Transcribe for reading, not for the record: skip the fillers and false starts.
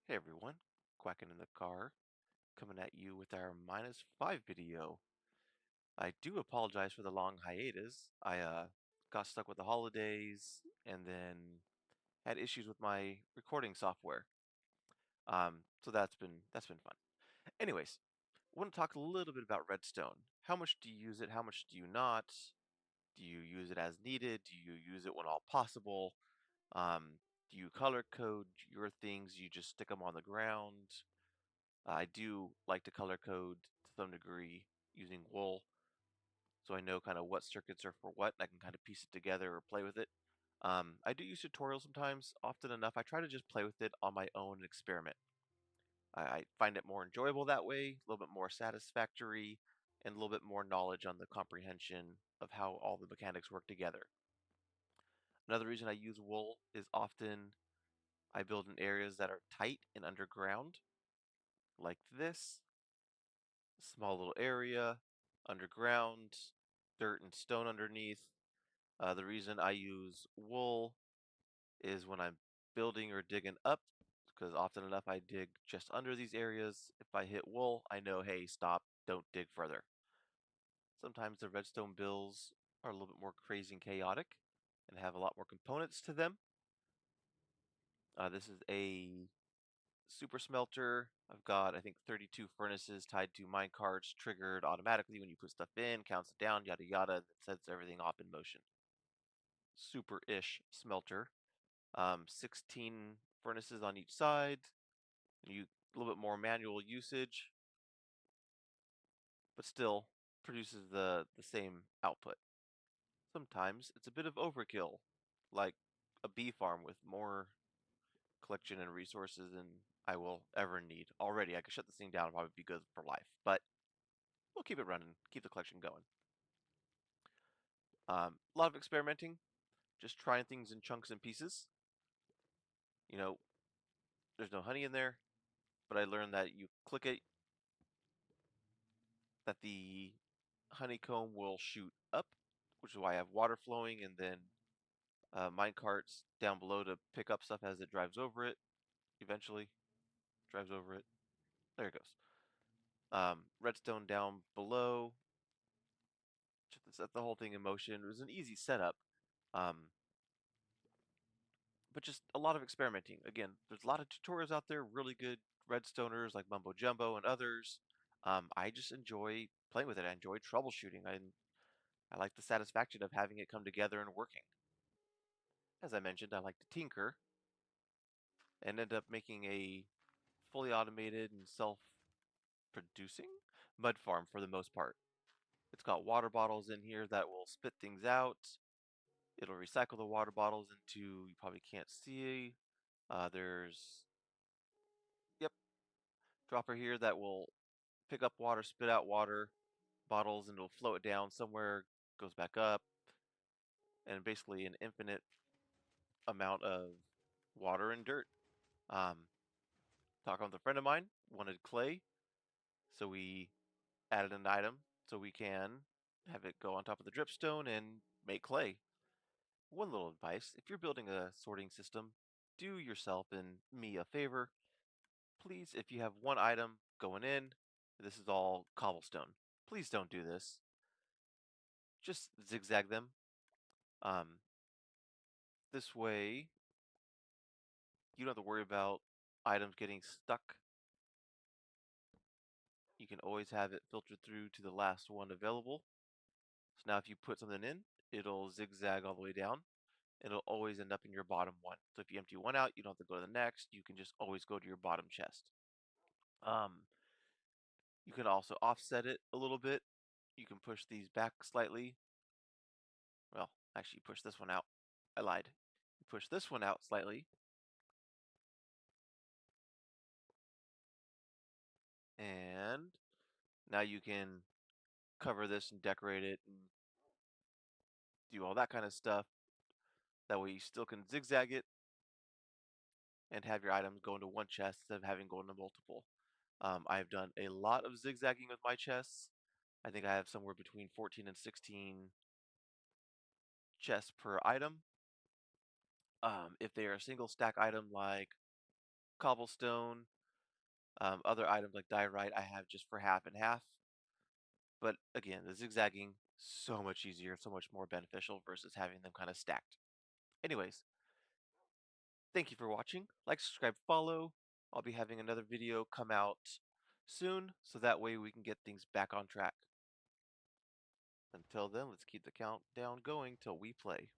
Hey everyone, Quacking in the car, coming at you with our -5 video. I do apologize for the long hiatus. I got stuck with the holidays and then had issues with my recording software. So that's been fun. Anyways, I want to talk a little bit about Redstone. How much do you use it? How much do you not? Do you use it as needed? Do you use it when all possible? Um, do you color code your things? You just stick them on the ground? I do like to color code to some degree using wool, so I know kind of what circuits are for what, and I can kind of piece it together or play with it. I do use tutorials sometimes, often enough. I try to just play with it on my own and experiment. I find it more enjoyable that way, a little bit more satisfactory, and a little bit more knowledge on the comprehension of how all the mechanics work together. Another reason I use wool is often I build in areas that are tight and underground, like this. Small little area, underground, dirt and stone underneath. The reason I use wool is when I'm building or digging up, because often enough I dig just under these areas. If I hit wool, I know, hey, stop, don't dig further. Sometimes the redstone builds are a little bit more crazy and chaotic and have a lot more components to them. This is a super smelter. I've got, I think, 32 furnaces tied to mine carts, triggered automatically when you put stuff in, counts it down, yada yada, and sets everything off in motion. Super-ish smelter. 16 furnaces on each side. You a little bit more manual usage, but still produces the same output. Sometimes it's a bit of overkill, like a bee farm with more collection and resources than I will ever need. Already, I could shut this thing down and probably be good for life, but we'll keep it running, keep the collection going. A lot of experimenting, just trying things in chunks and pieces. You know, there's no honey in there, but I learned that you click it, that the honeycomb will shoot up, which is why I have water flowing, and then mine carts down below to pick up stuff as it drives over it. Eventually, drives over it. There it goes. Redstone down below. Set the whole thing in motion. It was an easy setup. Um, but just a lot of experimenting. Again, there's a lot of tutorials out there, really good redstoners like Mumbo Jumbo and others. I just enjoy playing with it. I enjoy troubleshooting. I like the satisfaction of having it come together and working. As I mentioned, I like to tinker and end up making a fully automated and self-producing mud farm for the most part. It's got water bottles in here that will spit things out. It'll recycle the water bottles into, you probably can't see, there's, yep, dropper here that will pick up water, spit out water bottles, and it'll float it down somewhere, goes back up, and basically an infinite amount of water and dirt. Um, Talking with a friend of mine, wanted clay, so we added an item so we can have it go on top of the dripstone and make clay. One little advice, if you're building a sorting system, do yourself and me a favor. Please, if you have one item going in, this is all cobblestone. Please don't do this. Just zigzag them. Um, this way, you don't have to worry about items getting stuck. You can always have it filtered through to the last one available. So now if you put something in, it'll zigzag all the way down. It'll always end up in your bottom one. So if you empty one out, you don't have to go to the next. You can just always go to your bottom chest. Um, you can also offset it a little bit. You can push these back slightly. Well, actually, push this one out. I lied. You push this one out slightly, and now you can cover this and decorate it and do all that kind of stuff. That way you still can zigzag it and have your items go into one chest instead of having go into multiple. I've done a lot of zigzagging with my chests. I think I have somewhere between 14 and 16 chests per item. If they are a single stack item like cobblestone, other items like diorite I have just for half and half. But again, the zigzagging, so much easier, so much more beneficial versus having them kind of stacked. Anyways, thank you for watching. Like, subscribe, follow. I'll be having another video come out soon, so that way we can get things back on track. Until then, let's keep the countdown going till we play.